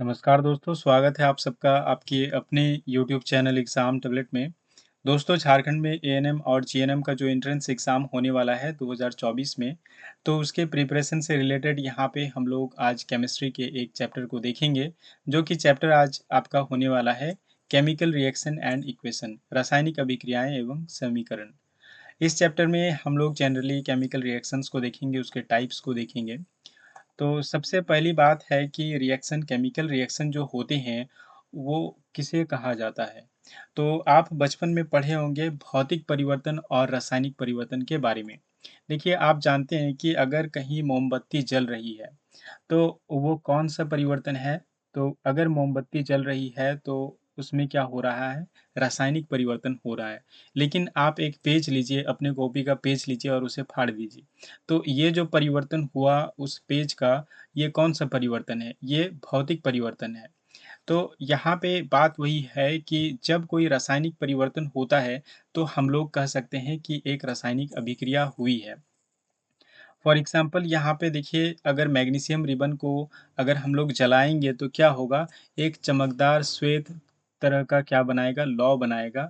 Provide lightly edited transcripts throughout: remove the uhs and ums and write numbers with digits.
नमस्कार दोस्तों, स्वागत है आप सबका आपके अपने यूट्यूब चैनल एग्ज़ाम टैबलेट में। दोस्तों, झारखंड में एएनएम और जीएनएम का जो एंट्रेंस एग्ज़ाम होने वाला है 2024 में, तो उसके प्रिपरेशन से रिलेटेड यहाँ पे हम लोग आज केमिस्ट्री के एक चैप्टर को देखेंगे, जो कि चैप्टर आज आपका होने वाला है केमिकल रिएक्शन एंड इक्वेशन, रासायनिक अभिक्रियाएँ एवं समीकरण। इस चैप्टर में हम लोग जनरली केमिकल रिएक्शंस को देखेंगे, उसके टाइप्स को देखेंगे। तो सबसे पहली बात है कि रिएक्शन केमिकल रिएक्शन जो होते हैं, वो किसे कहा जाता है? तो आप बचपन में पढ़े होंगे भौतिक परिवर्तन और रासायनिक परिवर्तन के बारे में। देखिए, आप जानते हैं कि अगर कहीं मोमबत्ती जल रही है, तो वो कौन-सा परिवर्तन है? तो अगर मोमबत्ती जल रही है, तो उसमें क्या हो रहा है? रासायनिक परिवर्तन हो रहा है। लेकिन आप एक पेज लीजिए, अपने कॉपी का पेज लीजिए और उसे फाड़ दीजिए। तो ये जो परिवर्तन हुआ उस पेज का, ये कौन-सा परिवर्तन है? ये भौतिक परिवर्तन है। तो यहाँ पे बात वही है कि जब कोई रासायनिक परिवर्तन होता है, तो हम लोग कह सकते हैं कि एक रासायनिक अभिक्रिया हुई है। फॉर एग्ज़ाम्पल यहाँ पे देखिए, अगर मैग्नीशियम रिबन को अगर हम लोग जलाएँगे तो क्या होगा, एक चमकदार श्वेत तरह का क्या बनाएगा, लौ बनाएगा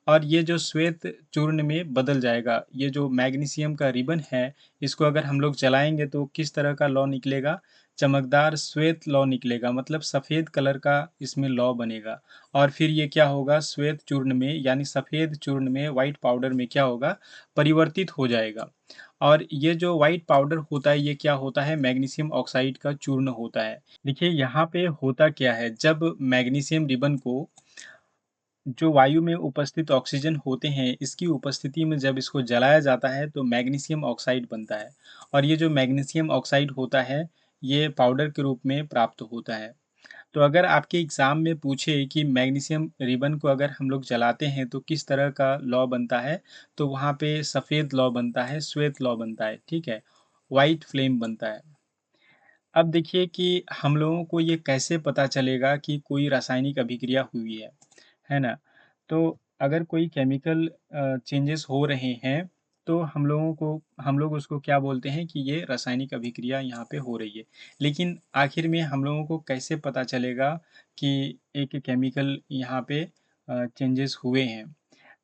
और ये जो श्वेत चूर्ण में बदल जाएगा। ये जो मैग्नीशियम का रिबन है, इसको अगर हम लोग जलाएँगे तो किस तरह का लौ निकलेगा, चमकदार श्वेत लौ निकलेगा, मतलब सफ़ेद कलर का इसमें लौ बनेगा। और फिर ये क्या होगा, श्वेत चूर्ण में यानी सफ़ेद चूर्ण में व्हाइट पाउडर में क्या होगा, परिवर्तित हो जाएगा। और ये जो व्हाइट पाउडर होता है, ये क्या होता है, मैग्नीशियम ऑक्साइड का चूर्ण होता है। देखिए यहाँ पे होता क्या है, जब मैग्नीशियम रिबन को जो वायु में उपस्थित ऑक्सीजन होते हैं, इसकी उपस्थिति में जब इसको जलाया जाता है तो मैग्नीशियम ऑक्साइड बनता है। और ये जो मैग्नीशियम ऑक्साइड होता है, ये पाउडर के रूप में प्राप्त होता है। तो अगर आपके एग्ज़ाम में पूछे कि मैग्नीशियम रिबन को अगर हम लोग जलाते हैं तो किस तरह का लौ बनता है, तो वहाँ पे सफ़ेद लौ बनता है, श्वेत लौ बनता है, ठीक है? व्हाइट फ्लेम बनता है। अब देखिए कि हम लोगों को ये कैसे पता चलेगा कि कोई रासायनिक अभिक्रिया हुई है ना? तो अगर कोई केमिकल चेंजेस हो रहे हैं, तो हम लोग उसको क्या बोलते हैं कि ये रासायनिक अभिक्रिया यहाँ पे हो रही है। लेकिन आखिर में हम लोगों को कैसे पता चलेगा कि एक केमिकल यहाँ पे चेंजेस हुए हैं?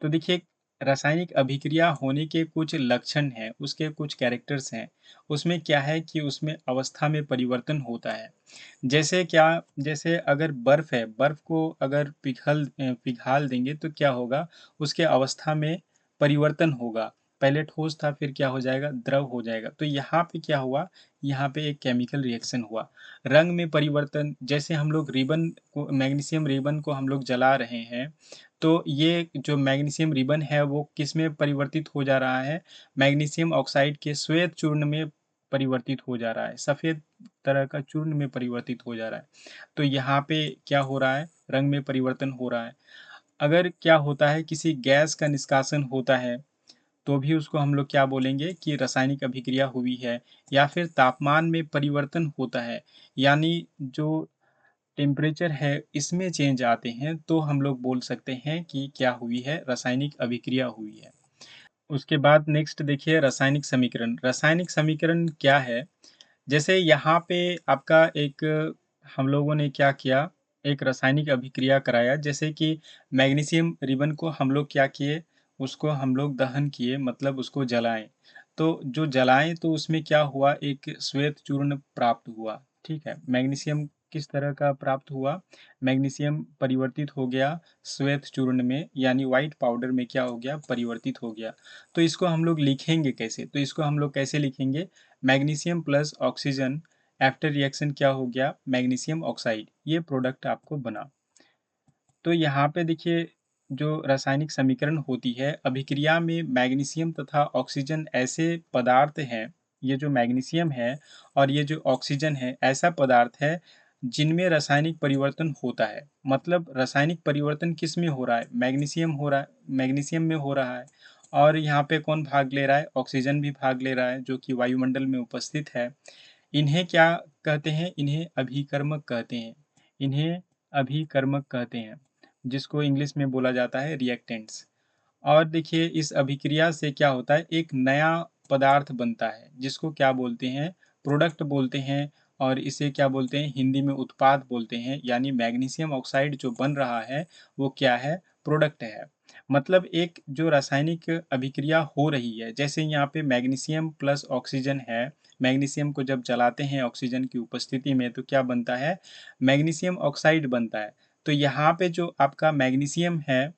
तो देखिए, रासायनिक अभिक्रिया होने के कुछ लक्षण हैं, उसके कुछ कैरेक्टर्स हैं। उसमें क्या है कि उसमें अवस्था में परिवर्तन होता है। जैसे क्या, जैसे अगर बर्फ़ है, बर्फ़ को अगर पिघाल देंगे तो क्या होगा, उसके अवस्था में परिवर्तन होगा। पहले ठोस था, फिर क्या हो जाएगा, द्रव हो जाएगा। तो यहाँ पे क्या हुआ, यहाँ पे एक केमिकल रिएक्शन हुआ। रंग में परिवर्तन, जैसे हम लोग रिबन को, मैग्नीशियम रिबन को हम लोग जला रहे हैं, तो ये जो मैग्नीशियम रिबन है वो किस में परिवर्तित हो जा रहा है, मैग्नीशियम ऑक्साइड के श्वेत चूर्ण में परिवर्तित हो जा रहा है, सफ़ेद तरह का चूर्ण में परिवर्तित हो जा रहा है। तो यहाँ पे क्या हो रहा है, रंग में परिवर्तन हो रहा है। अगर क्या होता है, किसी गैस का निष्कासन होता है, तो भी उसको हम लोग क्या बोलेंगे कि रासायनिक अभिक्रिया हुई है। या फिर तापमान में परिवर्तन होता है, यानी जो टेम्परेचर है इसमें चेंज आते हैं, तो हम लोग बोल सकते हैं कि क्या हुई है, रासायनिक अभिक्रिया हुई है। उसके बाद नेक्स्ट देखिए, रासायनिक समीकरण। रासायनिक समीकरण क्या है? जैसे यहाँ पे आपका एक, हम लोगों ने क्या किया, एक रासायनिक अभिक्रिया कराया, जैसे कि मैग्नीशियम रिबन को हम लोग क्या किए, उसको हम लोग दहन किए, मतलब उसको जलाएँ। तो जो जलाएँ तो उसमें क्या हुआ, एक श्वेत चूर्ण प्राप्त हुआ, ठीक है? मैग्नीशियम किस तरह का प्राप्त हुआ? मैग्नीशियम परिवर्तित हो गया श्वेत चूर्ण में, यानी व्हाइट पाउडर में क्या हो गया, परिवर्तित हो गया। तो इसको हम लोग लिखेंगे कैसे? तो इसको हम लोग कैसे लिखेंगे, magnesium plus oxygen after reaction क्या हो गया, मैग्नीशियम ऑक्साइड, ये प्रोडक्ट आपको बना। तो यहाँ पे देखिए, जो रासायनिक समीकरण होती है, अभिक्रिया में मैग्नीशियम तथा ऑक्सीजन ऐसे पदार्थ हैं, ये जो मैग्नीशियम है और ये जो ऑक्सीजन है, ऐसा पदार्थ है जिनमें रासायनिक परिवर्तन होता है। मतलब रासायनिक परिवर्तन किस में हो रहा है, मैग्नीशियम हो रहा है, मैग्नीशियम में हो रहा है। और यहाँ पे कौन भाग ले रहा है, ऑक्सीजन भी भाग ले रहा है, जो कि वायुमंडल में उपस्थित है। इन्हें क्या कहते हैं, इन्हें अभिकर्मक कहते हैं। इन्हें अभिकर्मक कहते हैं, जिसको इंग्लिश में बोला जाता है रिएक्टेंट्स। और देखिए, इस अभिक्रिया से क्या होता है, एक नया पदार्थ बनता है, जिसको क्या बोलते हैं, प्रोडक्ट बोलते हैं। और इसे क्या बोलते हैं, हिंदी में उत्पाद बोलते हैं। यानी मैग्नीशियम ऑक्साइड जो बन रहा है वो क्या है, प्रोडक्ट है। मतलब एक जो रासायनिक अभिक्रिया हो रही है, जैसे यहाँ पे मैग्नीशियम प्लस ऑक्सीजन है, मैग्नीशियम को जब जलाते हैं ऑक्सीजन की उपस्थिति में तो क्या बनता है, मैग्नीशियम ऑक्साइड बनता है। तो यहाँ पे जो आपका मैग्नीशियम है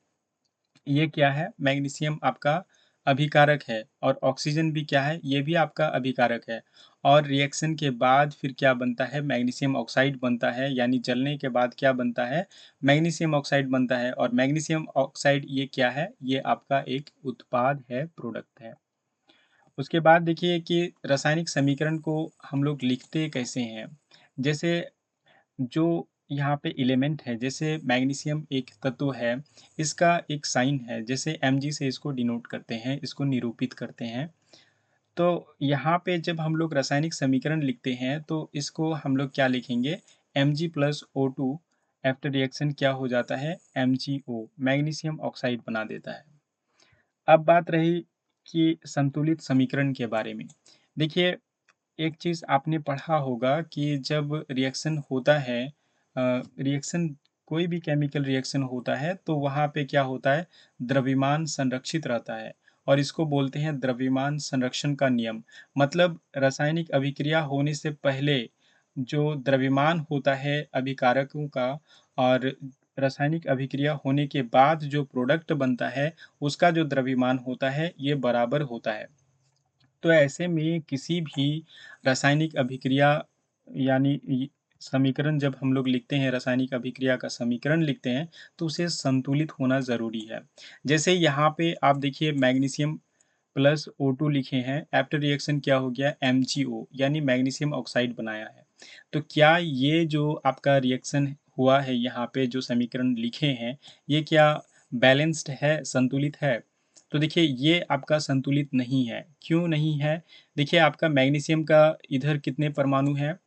ये क्या है, मैग्नीशियम आपका अभिकारक है, और ऑक्सीजन भी क्या है, ये भी आपका अभिकारक है। और रिएक्शन के बाद फिर क्या बनता है, मैग्नीशियम ऑक्साइड बनता है। यानी जलने के बाद क्या बनता है, मैग्नीशियम ऑक्साइड बनता है। और मैग्नीशियम ऑक्साइड ये क्या है, ये आपका एक उत्पाद है, प्रोडक्ट है। उसके बाद देखिए कि रासायनिक समीकरण को हम लोग लिखते कैसे हैं। जैसे जो यहाँ पे एलिमेंट है, जैसे मैग्नीशियम एक तत्व है, इसका एक साइन है, जैसे Mg से इसको डिनोट करते हैं, इसको निरूपित करते हैं। तो यहाँ पे जब हम लोग रासायनिक समीकरण लिखते हैं तो इसको हम लोग क्या लिखेंगे, Mg plus O2 after reaction क्या हो जाता है, MgO, मैग्नीशियम ऑक्साइड बना देता है। अब बात रही कि संतुलित समीकरण के बारे में। देखिए, एक चीज़ आपने पढ़ा होगा कि जब रिएक्शन होता है, रिएक्शन कोई भी केमिकल रिएक्शन होता है तो वहाँ पे क्या होता है, द्रव्यमान संरक्षित रहता है, और इसको बोलते हैं द्रव्यमान संरक्षण का नियम। मतलब रासायनिक अभिक्रिया होने से पहले जो द्रव्यमान होता है अभिकारकों का, और रासायनिक अभिक्रिया होने के बाद जो प्रोडक्ट बनता है उसका जो द्रव्यमान होता है ये बराबर होता है। तो ऐसे में किसी भी रासायनिक अभिक्रिया, यानी समीकरण जब हम लोग लिखते हैं, रासायनिक अभिक्रिया का समीकरण लिखते हैं तो उसे संतुलित होना ज़रूरी है। जैसे यहाँ पे आप देखिए मैग्नीशियम प्लस O2 लिखे हैं, आफ्टर रिएक्शन क्या हो गया, MgO, यानी मैग्नीशियम ऑक्साइड बनाया है। तो क्या ये जो आपका रिएक्शन हुआ है, यहाँ पे जो समीकरण लिखे हैं, ये क्या बैलेंस्ड है, संतुलित है? तो देखिए ये आपका संतुलित नहीं है। क्यों नहीं है? देखिए आपका मैग्नीशियम का इधर कितने परमाणु हैं?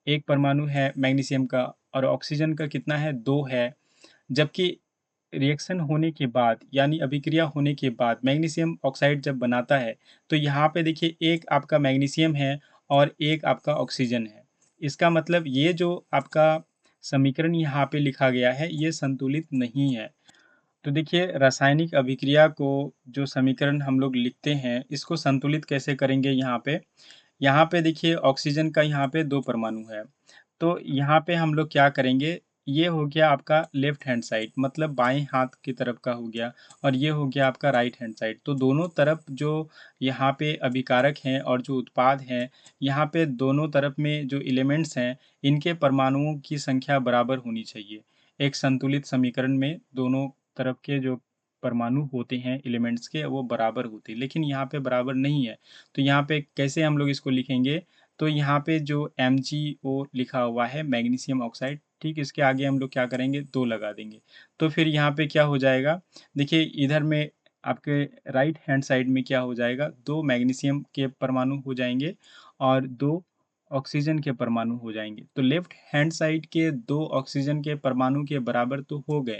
1 परमाणु है मैग्नीशियम का, और ऑक्सीजन का कितना है, 2 है। जबकि रिएक्शन होने के बाद, यानी अभिक्रिया होने के बाद मैग्नीशियम ऑक्साइड जब बनाता है तो यहाँ पे देखिए एक आपका मैग्नीशियम है और एक आपका ऑक्सीजन है। इसका मतलब ये जो आपका समीकरण यहाँ पे लिखा गया है ये संतुलित नहीं है। तो देखिए रासायनिक अभिक्रिया को जो समीकरण हम लोग लिखते हैं इसको संतुलित कैसे करेंगे, यहाँ पे देखिए ऑक्सीजन का यहाँ पे 2 परमाणु है। तो यहाँ पे हम लोग क्या करेंगे, ये हो गया आपका लेफ्ट हैंड साइड, मतलब बाएं हाथ की तरफ का हो गया, और ये हो गया आपका राइट हैंड साइड। तो दोनों तरफ जो यहाँ पे अभिकारक हैं और जो उत्पाद हैं, यहाँ पे दोनों तरफ में जो एलिमेंट्स हैं इनके परमाणुओं की संख्या बराबर होनी चाहिए। एक संतुलित समीकरण में दोनों तरफ के जो परमाणु होते हैं एलिमेंट्स के वो बराबर होते हैं, लेकिन यहाँ पे बराबर नहीं है। तो यहाँ पे कैसे हम लोग इसको लिखेंगे, तो यहाँ पे जो MgO लिखा हुआ है मैग्नीशियम ऑक्साइड, ठीक इसके आगे हम लोग क्या करेंगे, 2 लगा देंगे। तो फिर यहाँ पे क्या हो जाएगा, देखिए इधर में आपके राइट हैंड साइड में क्या हो जाएगा, 2 मैग्नीशियम के परमाणु हो जाएंगे और 2 ऑक्सीजन के परमाणु हो जाएंगे। तो लेफ्ट हैंड साइड के 2 ऑक्सीजन के परमाणु के बराबर तो हो गए,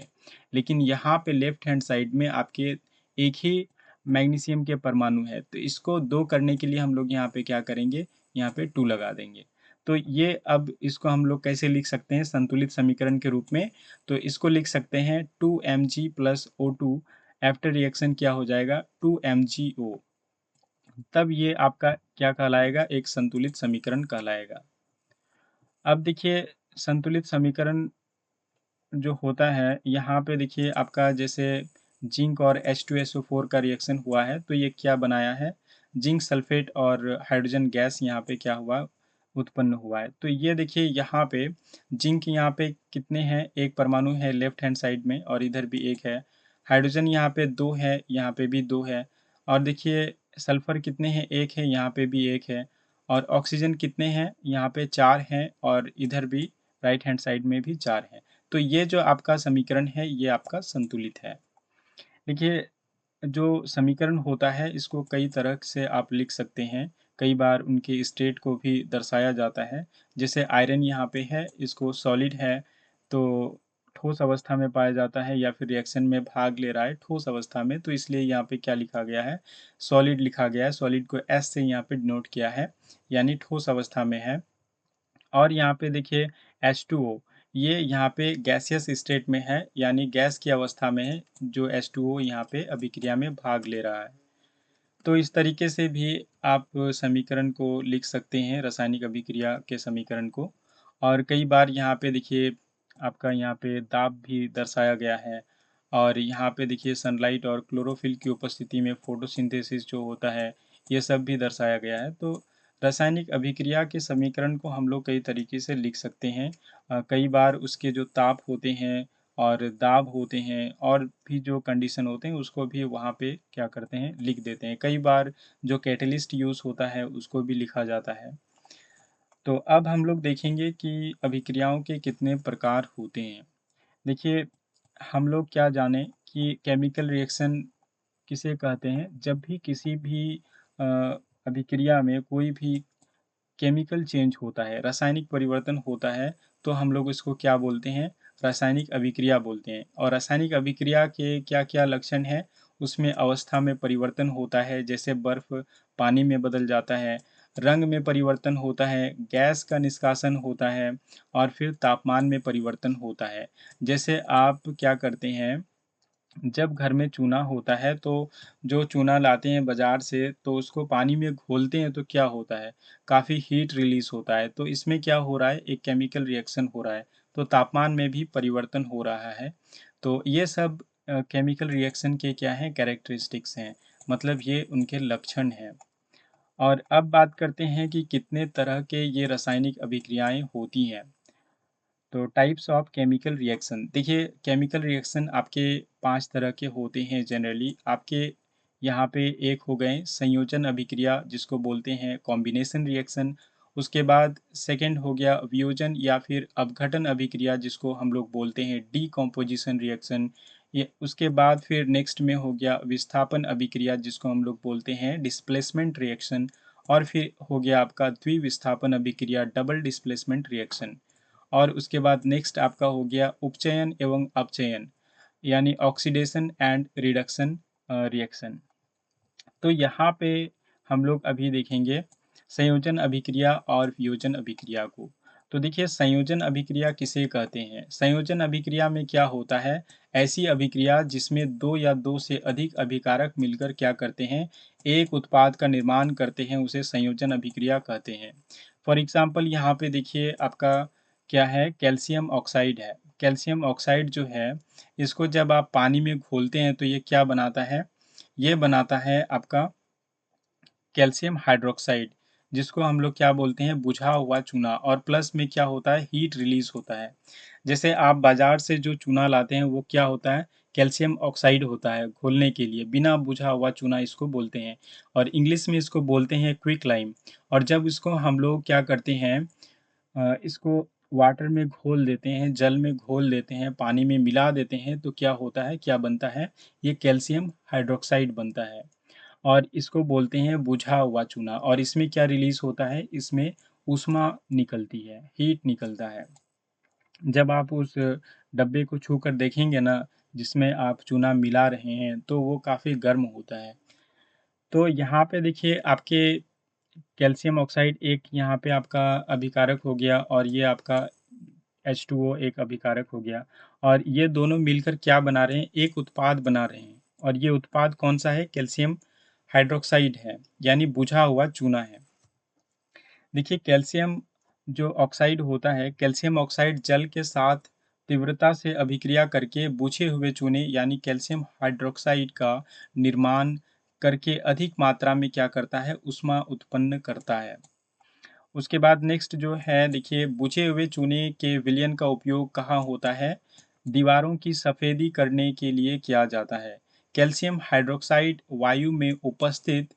लेकिन यहाँ पे लेफ्ट हैंड साइड में आपके एक ही मैग्नीशियम के परमाणु है। तो इसको 2 करने के लिए हम लोग यहाँ पे क्या करेंगे, यहाँ पे 2 लगा देंगे। तो ये अब इसको हम लोग कैसे लिख सकते हैं संतुलित समीकरण के रूप में, तो इसको लिख सकते हैं 2Mg plus O2 after reaction क्या हो जाएगा, 2MgO। तब ये आपका क्या कहलाएगा, एक संतुलित समीकरण कहलाएगा। अब देखिए संतुलित समीकरण जो होता है यहाँ पे देखिए आपका जैसे जिंक और H2SO4 का रिएक्शन हुआ है तो ये क्या बनाया है, जिंक सल्फेट और हाइड्रोजन गैस यहाँ पे क्या हुआ, उत्पन्न हुआ है। तो ये देखिए यहाँ पे जिंक यहाँ पे कितने हैं, एक परमाणु है लेफ्ट हैंड साइड में और इधर भी एक है। हाइड्रोजन यहाँ पे 2 है, यहाँ पे भी 2 है। और देखिए सल्फर कितने हैं, एक है, यहाँ पे भी एक है। और ऑक्सीजन कितने हैं, यहाँ पे 4 हैं और इधर भी राइट हैंड साइड में भी 4 हैं। तो ये जो आपका समीकरण है ये आपका संतुलित है। देखिए जो समीकरण होता है इसको कई तरह से आप लिख सकते हैं, कई बार उनके स्टेट को भी दर्शाया जाता है। जैसे आयरन यहाँ पे है, इसको सॉलिड है तो ठोस अवस्था में पाया जाता है, या फिर रिएक्शन में भाग ले रहा है ठोस अवस्था में, तो इसलिए यहाँ पे क्या लिखा गया है, सॉलिड लिखा गया है। सॉलिड को S से यहाँ पे डिनोट किया है, यानी ठोस अवस्था में है। और यहाँ पे देखिए H2O, ये यहाँ पे गैसियस स्टेट में है, यानी गैस की अवस्था में है, जो H2O यहाँ पे अभिक्रिया में भाग ले रहा है। तो इस तरीके से भी आप समीकरण को लिख सकते हैं, रासायनिक अभिक्रिया के समीकरण को। और कई बार यहाँ पे देखिए आपका यहाँ पे दाब भी दर्शाया गया है, और यहाँ पे देखिए सनलाइट और क्लोरोफिल की उपस्थिति में फोटोसिंथेसिस जो होता है, ये सब भी दर्शाया गया है। तो रासायनिक अभिक्रिया के समीकरण को हम लोग कई तरीके से लिख सकते हैं। कई बार उसके जो ताप होते हैं और दाब होते हैं और भी जो कंडीशन होते हैं, उसको भी वहाँ पे क्या करते हैं, लिख देते हैं। कई बार जो कैटलिस्ट यूज़ होता है उसको भी लिखा जाता है। तो अब हम लोग देखेंगे कि अभिक्रियाओं के कितने प्रकार होते हैं। देखिए, हम लोग क्या जाने कि केमिकल रिएक्शन किसे कहते हैं। जब भी किसी भी अ, अभिक्रिया में कोई भी केमिकल चेंज होता है, रासायनिक परिवर्तन होता है, तो हम लोग इसको क्या बोलते हैं, रासायनिक अभिक्रिया बोलते हैं। और रासायनिक अभिक्रिया के क्या-क्या लक्षण हैं, उसमें अवस्था में परिवर्तन होता है, जैसे बर्फ पानी में बदल जाता है, रंग में परिवर्तन होता है, गैस का निष्कासन होता है, और फिर तापमान में परिवर्तन होता है। जैसे आप क्या करते हैं, जब घर में चूना होता है, तो जो चूना लाते हैं बाज़ार से, तो उसको पानी में घोलते हैं तो क्या होता है, काफ़ी हीट रिलीज़ होता है। तो इसमें क्या हो रहा है, एक केमिकल रिएक्शन हो रहा है, तो तापमान में भी परिवर्तन हो रहा है। तो ये सब केमिकल रिएक्शन के क्या हैं, कैरेक्टरिस्टिक्स हैं, मतलब ये उनके लक्षण हैं। और अब बात करते हैं कि कितने तरह के ये रासायनिक अभिक्रियाएँ होती हैं। तो टाइप्स ऑफ केमिकल रिएक्शन, देखिए केमिकल रिएक्शन आपके 5 तरह के होते हैं जनरली। आपके यहाँ पे एक हो गए संयोजन अभिक्रिया, जिसको बोलते हैं कॉम्बिनेशन रिएक्शन। उसके बाद सेकंड हो गया वियोजन या फिर अपघटन अभिक्रिया, जिसको हम लोग बोलते हैं डीकॉम्पोजिशन रिएक्शन। ये उसके बाद फिर नेक्स्ट में हो गया विस्थापन अभिक्रिया, जिसको हम लोग बोलते हैं डिस्प्लेसमेंट रिएक्शन। और फिर हो गया आपका द्विविस्थापन अभिक्रिया, डबल डिस्प्लेसमेंट रिएक्शन। और उसके बाद नेक्स्ट आपका हो गया उपचयन एवं अपचयन, यानी ऑक्सीडेशन एंड रिडक्शन रिएक्शन। तो यहाँ पे हम लोग अभी देखेंगे संयोजन अभिक्रिया और वियोजन अभिक्रिया को। तो देखिए, संयोजन अभिक्रिया किसे कहते हैं। संयोजन अभिक्रिया में क्या होता है, ऐसी अभिक्रिया जिसमें दो या दो से अधिक अभिकारक मिलकर क्या करते हैं, एक उत्पाद का निर्माण करते हैं, उसे संयोजन अभिक्रिया कहते हैं। फॉर एग्जाम्पल यहाँ पे देखिए आपका क्या है, कैल्शियम ऑक्साइड है। कैल्शियम ऑक्साइड जो है, इसको जब आप पानी में घोलते हैं तो ये क्या बनाता है, ये बनाता है आपका कैल्शियम हाइड्रोक्साइड, जिसको हम लोग क्या बोलते हैं, बुझा हुआ चूना। और प्लस में क्या होता है, हीट रिलीज होता है। जैसे आप बाजार से जो चूना लाते हैं वो क्या होता है, कैल्शियम ऑक्साइड होता है घोलने के लिए, बिना बुझा हुआ चूना इसको बोलते हैं। और इंग्लिश में इसको बोलते हैं क्विक लाइम। और जब इसको हम लोग क्या करते हैं, इसको वाटर में घोल देते हैं, जल में घोल देते हैं, पानी में मिला देते हैं, तो क्या होता है, क्या बनता है, ये कैल्शियम हाइड्रोक्साइड बनता है। और इसको बोलते हैं बुझा हुआ चूना। और इसमें क्या रिलीज होता है, इसमें ऊष्मा निकलती है, हीट निकलता है। जब आप उस डब्बे को छू कर देखेंगे ना, जिसमें आप चूना मिला रहे हैं, तो वो काफ़ी गर्म होता है। तो यहाँ पे देखिए आपके कैल्शियम ऑक्साइड एक यहाँ पे आपका अभिकारक हो गया, और ये आपका H2O एक अभिकारक हो गया। और ये दोनों मिलकर क्या बना रहे हैं, एक उत्पाद बना रहे हैं। और ये उत्पाद कौन सा है, कैल्शियम हाइड्रोक्साइड है, यानी बुझा हुआ चूना है। देखिए, कैल्शियम जो ऑक्साइड होता है, कैल्शियम ऑक्साइड जल के साथ तीव्रता से अभिक्रिया करके बुझे हुए चूने यानी कैल्शियम हाइड्रोक्साइड का निर्माण करके अधिक मात्रा में क्या करता है, ऊष्मा उत्पन्न करता है। उसके बाद नेक्स्ट जो है, देखिए बुझे हुए चूने के विलयन का उपयोग कहाँ होता है, दीवारों की सफेदी करने के लिए किया जाता है। कैल्शियम हाइड्रोक्साइड वायु में उपस्थित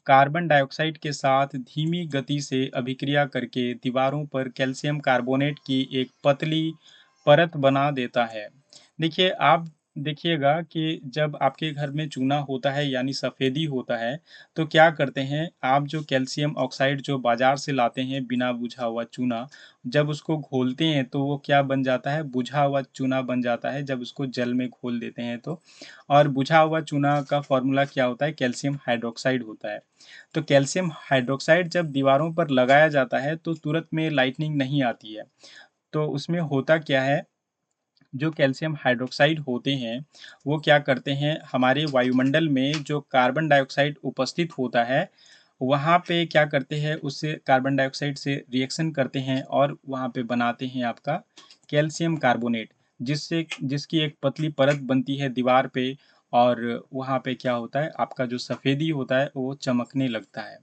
कार्बन डाइऑक्साइड के साथ धीमी गति से अभिक्रिया करके दीवारों पर कैल्शियम कार्बोनेट की एक पतली परत बना देता है। देखिए, आप देखिएगा कि जब आपके घर में चूना होता है यानी सफ़ेदी होता है, तो क्या करते हैं आप जो कैल्शियम ऑक्साइड जो बाज़ार से लाते हैं बिना बुझा हुआ चूना, जब उसको घोलते हैं तो वो क्या बन जाता है बुझा हुआ चूना बन जाता है जब उसको जल में घोल देते हैं तो। और बुझा हुआ चूना का फ़ॉर्मूला क्या होता है कैल्शियम हाइड्रॉक्साइड होता है। तो कैल्शियम हाइड्रॉक्साइड जब दीवारों पर लगाया जाता है तो तुरंत में लाइटनिंग नहीं आती है। तो उसमें होता क्या है जो कैल्शियम हाइड्रॉक्साइड होते हैं, वो क्या करते हैं हमारे वायुमंडल में जो कार्बन डाइऑक्साइड उपस्थित होता है, वहाँ पे क्या करते हैं उससे कार्बन डाइऑक्साइड से रिएक्शन करते हैं और वहाँ पे बनाते हैं आपका कैल्शियम कार्बोनेट, जिससे जिसकी एक पतली परत बनती है दीवार पे और वहाँ पे क्या होता है आपका जो सफ़ेदी होता है वो चमकने लगता है।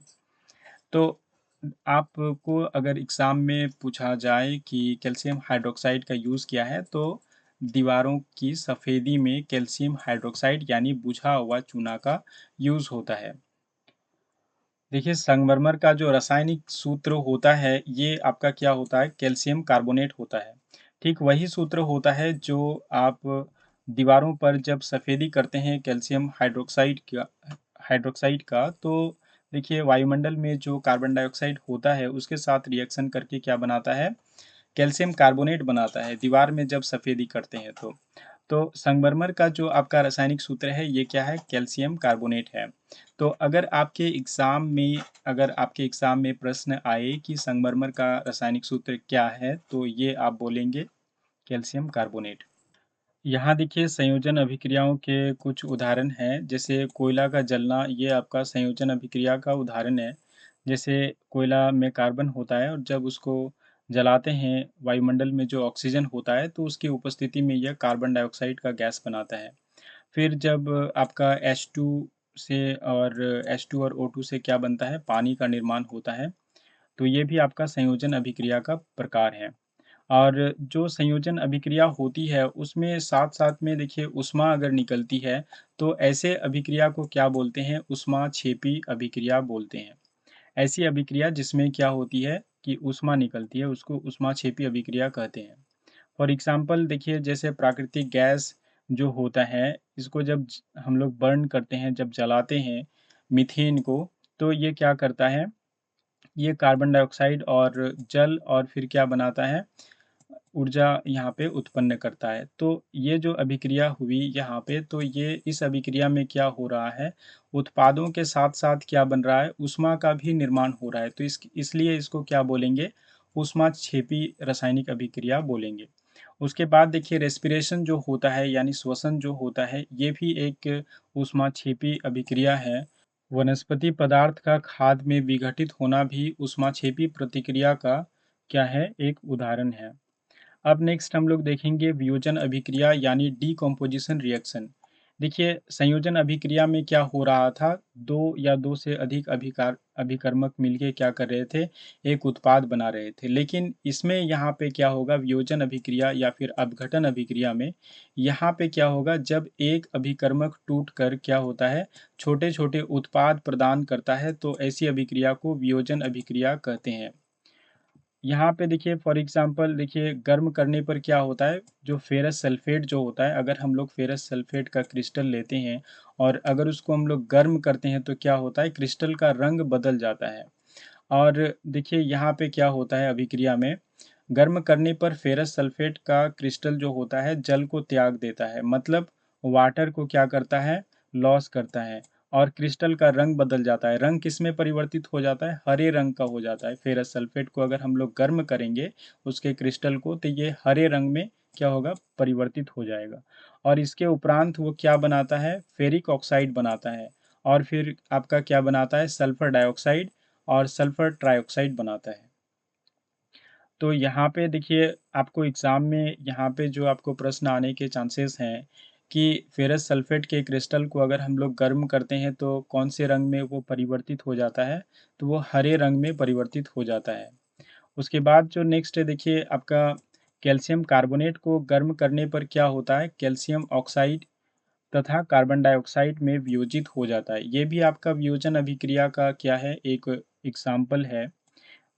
तो आपको अगर एग्ज़ाम में पूछा जाए कि कैल्शियम हाइड्रॉक्साइड का यूज़ क्या है, तो दीवारों की सफ़ेदी में कैल्शियम हाइड्रॉक्साइड यानी बुझा हुआ चूना का यूज़ होता है। देखिए संगमरमर का जो रासायनिक सूत्र होता है, ये आपका क्या होता है कैल्शियम कार्बोनेट होता है। ठीक वही सूत्र होता है जो आप दीवारों पर जब सफ़ेदी करते हैं कैल्शियम हाइड्रॉक्साइड का तो देखिए वायुमंडल में जो कार्बन डाइऑक्साइड होता है उसके साथ रिएक्शन करके क्या बनाता है कैल्शियम कार्बोनेट बनाता है दीवार में जब सफ़ेदी करते हैं तो। तो संगमरमर का जो आपका रासायनिक सूत्र है ये क्या है कैल्शियम कार्बोनेट है। तो अगर आपके एग्ज़ाम में प्रश्न आए कि संगमरमर का रासायनिक सूत्र क्या है तो ये आप बोलेंगे कैल्शियम कार्बोनेट। यहाँ देखिए संयोजन अभिक्रियाओं के कुछ उदाहरण हैं, जैसे कोयला का जलना ये आपका संयोजन अभिक्रिया का उदाहरण है। जैसे कोयला में कार्बन होता है और जब उसको जलाते हैं वायुमंडल में जो ऑक्सीजन होता है तो उसकी उपस्थिति में यह कार्बन डाइऑक्साइड का गैस बनाता है। फिर जब आपका H2 से और H2 और O2 से क्या बनता है पानी का निर्माण होता है, तो ये भी आपका संयोजन अभिक्रिया का प्रकार है। और जो संयोजन अभिक्रिया होती है उसमें साथ-साथ में देखिए ऊष्मा अगर निकलती है, तो ऐसे अभिक्रिया को क्या बोलते हैं ऊष्माक्षेपी अभिक्रिया बोलते हैं। ऐसी अभिक्रिया जिसमें क्या होती है कि ऊष्मा निकलती है उसको ऊष्माक्षेपी अभिक्रिया कहते हैं। फॉर एग्ज़ाम्पल देखिए जैसे प्राकृतिक गैस जो होता है इसको जब हम लोग बर्न करते हैं जब जलाते हैं मीथेन को, तो ये क्या करता है ये कार्बन डाइऑक्साइड और जल और फिर क्या बनाता है ऊर्जा यहाँ पे उत्पन्न करता है। तो ये जो अभिक्रिया हुई यहाँ पे तो ये इस अभिक्रिया में क्या हो रहा है, उत्पादों के साथ-साथ क्या बन रहा है, ऊष्मा का भी निर्माण हो रहा है। तो इसलिए इसको क्या बोलेंगे, ऊष्माक्षेपी रासायनिक अभिक्रिया बोलेंगे। उसके बाद देखिए रेस्पिरेशन जो होता है यानी श्वसन जो होता है, ये भी एक ऊष्माक्षेपी अभिक्रिया है। वनस्पति पदार्थ का खाद में विघटित होना भी ऊष्माक्षेपी प्रतिक्रिया का क्या है, एक उदाहरण है। अब नेक्स्ट हम लोग देखेंगे वियोजन अभिक्रिया यानी डीकम्पोजिशन रिएक्शन। देखिए संयोजन अभिक्रिया में क्या हो रहा था, दो या दो से अधिक अभिकर्मक मिलके क्या कर रहे थे, एक उत्पाद बना रहे थे। लेकिन इसमें यहाँ पे क्या होगा वियोजन अभिक्रिया या फिर अपघटन अभिक्रिया में यहाँ पे क्या होगा जब एक अभिकर्मक टूट कर क्या होता है छोटे छोटे उत्पाद प्रदान करता है तो ऐसी अभिक्रिया को वियोजन अभिक्रिया कहते हैं। यहाँ पे देखिए फॉर एग्जांपल देखिए गर्म करने पर क्या होता है, जो फेरस सल्फेट जो होता है, अगर हम लोग फेरस सल्फेट का क्रिस्टल लेते हैं और अगर उसको हम लोग गर्म करते हैं तो क्या होता है क्रिस्टल का रंग बदल जाता है। और देखिए यहाँ पे क्या होता है अभिक्रिया में, गर्म करने पर फेरस सल्फेट का क्रिस्टल जो होता है जल को त्याग देता है, मतलब वाटर को क्या करता है लॉस करता है और क्रिस्टल का रंग बदल जाता है। रंग किस में परिवर्तित हो जाता है, हरे रंग का हो जाता है। फेरस सल्फेट को अगर हम लोग गर्म करेंगे उसके क्रिस्टल को तो ये हरे रंग में क्या होगा परिवर्तित हो जाएगा। और इसके उपरांत वो क्या बनाता है फेरिक ऑक्साइड बनाता है और फिर आपका क्या बनाता है सल्फर डाइऑक्साइड और सल्फर ट्राइऑक्साइड बनाता है। तो यहाँ पे देखिए आपको एग्ज़ाम में यहाँ पे जो आपको प्रश्न आने के चांसेस हैं कि फेरस सल्फेट के क्रिस्टल को अगर हम लोग गर्म करते हैं तो कौन से रंग में वो परिवर्तित हो जाता है, तो वो हरे रंग में परिवर्तित हो जाता है। उसके बाद जो नेक्स्ट है देखिए आपका कैल्शियम कार्बोनेट को गर्म करने पर क्या होता है कैल्शियम ऑक्साइड तथा कार्बन डाइऑक्साइड में वियोजित हो जाता है। ये भी आपका वियोजन अभिक्रिया का क्या है एक एग्ज़ाम्पल है।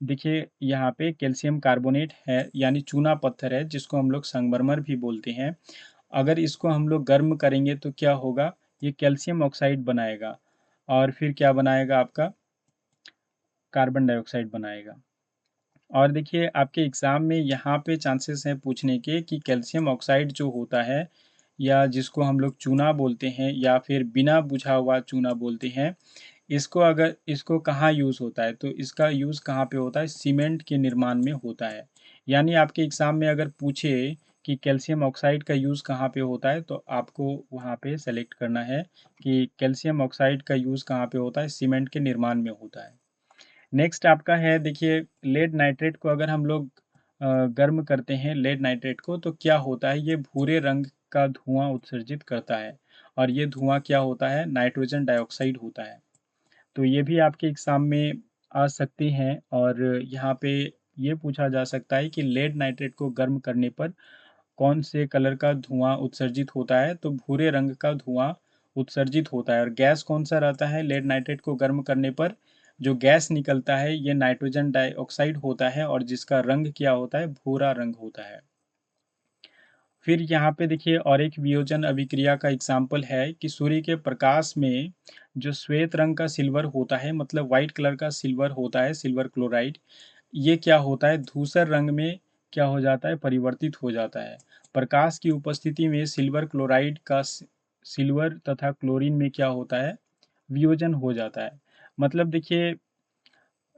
देखिए यहाँ पे कैल्शियम कार्बोनेट है यानी चूना पत्थर है जिसको हम लोग संगमरमर भी बोलते हैं अगर इसको हम लोग गर्म करेंगे तो क्या होगा, ये कैल्शियम ऑक्साइड बनाएगा और फिर क्या बनाएगा आपका, कार्बन डाइऑक्साइड बनाएगा। और देखिए आपके एग्ज़ाम में यहाँ पे चांसेस हैं पूछने के कि कैल्शियम ऑक्साइड जो होता है या जिसको हम लोग चूना बोलते हैं या फिर बिना बुझा हुआ चूना बोलते हैं, इसको कहाँ यूज़ होता है? तो इसका यूज़ कहाँ पे होता है? सीमेंट के निर्माण में होता है। यानी आपके एग्ज़ाम में अगर पूछे कि कैल्शियम ऑक्साइड का यूज़ कहाँ पे होता है, तो आपको वहाँ पे सेलेक्ट करना है कि कैल्शियम ऑक्साइड का यूज़ कहाँ पे होता है? सीमेंट के निर्माण में होता है। नेक्स्ट आपका है देखिए, लेड नाइट्रेट को अगर हम लोग गर्म करते हैं लेड नाइट्रेट को, तो क्या होता है, ये भूरे रंग का धुआं उत्सर्जित करता है और ये धुआं क्या होता है, नाइट्रोजन डाइऑक्साइड होता है। तो ये भी आपके एग्जाम में आ सकती हैं और यहाँ पे ये पूछा जा सकता है कि लेड नाइट्रेट को गर्म करने पर कौन से कलर का धुआं उत्सर्जित होता है, तो भूरे रंग का धुआं उत्सर्जित होता है। और गैस कौन सा रहता है लेड नाइट्रेट को गर्म करने पर, जो गैस निकलता है ये नाइट्रोजन डाइऑक्साइड होता है और जिसका रंग क्या होता है, भूरा रंग होता है। फिर यहाँ पे देखिए और एक वियोजन अभिक्रिया का एग्जाम्पल है कि सूर्य के प्रकाश में जो श्वेत रंग का सिल्वर होता है, मतलब व्हाइट कलर का सिल्वर होता है, सिल्वर क्लोराइड, ये क्या होता है, धूसर रंग में क्या हो जाता है, परिवर्तित हो जाता है। प्रकाश की उपस्थिति में सिल्वर क्लोराइड का सिल्वर तथा क्लोरीन में क्या होता है, वियोजन हो जाता है। मतलब देखिए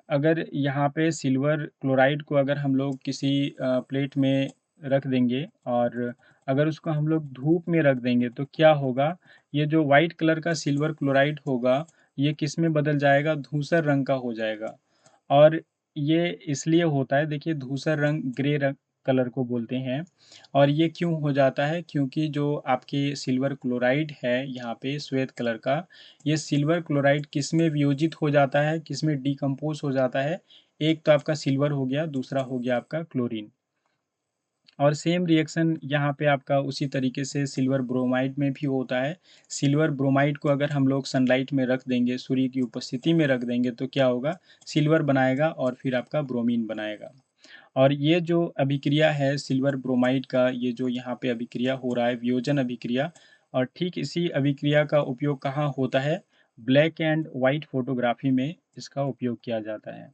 अगर यहाँ पे सिल्वर क्लोराइड को अगर हम लोग किसी प्लेट में रख देंगे और अगर उसको हम लोग धूप में रख देंगे तो क्या होगा, ये जो वाइट कलर का सिल्वर क्लोराइड होगा ये किस में बदल जाएगा, धूसर रंग का हो जाएगा। और ये इसलिए होता है, देखिए धूसर रंग ग्रे रंग कलर को बोलते हैं। और ये क्यों हो जाता है, क्योंकि जो आपके सिल्वर क्लोराइड है यहाँ पे श्वेत कलर का, ये सिल्वर क्लोराइड किस में वियोजित हो जाता है, किस में डिकम्पोज हो जाता है, एक तो आपका सिल्वर हो गया, दूसरा हो गया आपका क्लोरीन। और सेम रिएक्शन यहाँ पे आपका उसी तरीके से सिल्वर ब्रोमाइड में भी होता है। सिल्वर ब्रोमाइड को अगर हम लोग सनलाइट में रख देंगे, सूर्य की उपस्थिति में रख देंगे तो क्या होगा, सिल्वर बनाएगा और फिर आपका ब्रोमीन बनाएगा। और ये जो अभिक्रिया है सिल्वर ब्रोमाइड का, ये जो यहाँ पे अभिक्रिया हो रहा है, वियोजन अभिक्रिया, और ठीक इसी अभिक्रिया का उपयोग कहाँ होता है, ब्लैक एंड वाइट फोटोग्राफी में इसका उपयोग किया जाता है।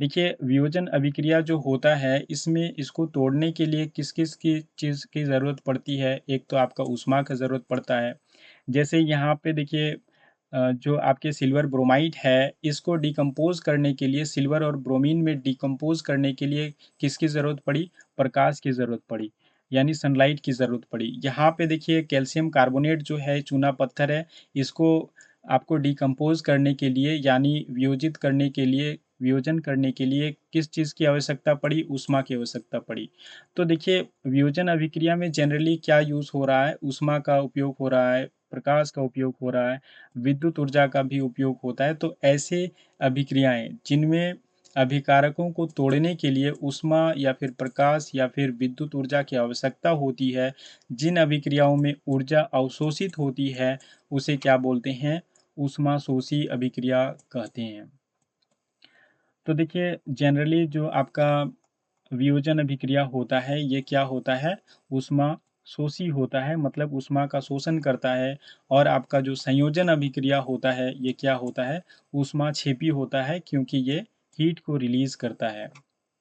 देखिए वियोजन अभिक्रिया जो होता है इसमें इसको तोड़ने के लिए किस किस की चीज़ की ज़रूरत पड़ती है, एक तो आपका ऊष्मा का ज़रूरत पड़ता है। जैसे यहाँ पे देखिए जो आपके सिल्वर ब्रोमाइड है इसको डिकम्पोज करने के लिए, सिल्वर और ब्रोमीन में डिकम्पोज करने के लिए किसकी ज़रूरत पड़ी, प्रकाश की ज़रूरत पड़ी, यानी सनलाइट की ज़रूरत पड़ी। यहाँ पे देखिए कैल्शियम कार्बोनेट जो है चूना पत्थर है, इसको आपको डिकम्पोज करने के लिए यानी वियोजित करने के लिए, वियोजन करने के लिए किस चीज़ की आवश्यकता पड़ी, ऊष्मा की आवश्यकता पड़ी। तो देखिए वियोजन अभिक्रिया में जनरली क्या यूज़ हो रहा है, ऊष्मा का उपयोग हो रहा है, प्रकाश का उपयोग हो रहा है, विद्युत ऊर्जा का भी उपयोग होता है। तो ऐसे अभिक्रियाएँ जिनमें अभिकारकों को तोड़ने के लिए ऊष्मा या फिर प्रकाश या फिर विद्युत ऊर्जा की आवश्यकता होती है, जिन अभिक्रियाओं में ऊर्जा अवशोषित होती है, उसे क्या बोलते हैं, ऊष्माशोषी अभिक्रिया कहते हैं। तो देखिए जनरली जो आपका वियोजन अभिक्रिया होता है ये क्या होता है, ऊष्मा शोषी होता है, मतलब ऊष्मा का शोषण करता है। और आपका जो संयोजन अभिक्रिया होता है ये क्या होता है, ऊष्मा छेपी होता है, क्योंकि ये हीट को रिलीज करता है।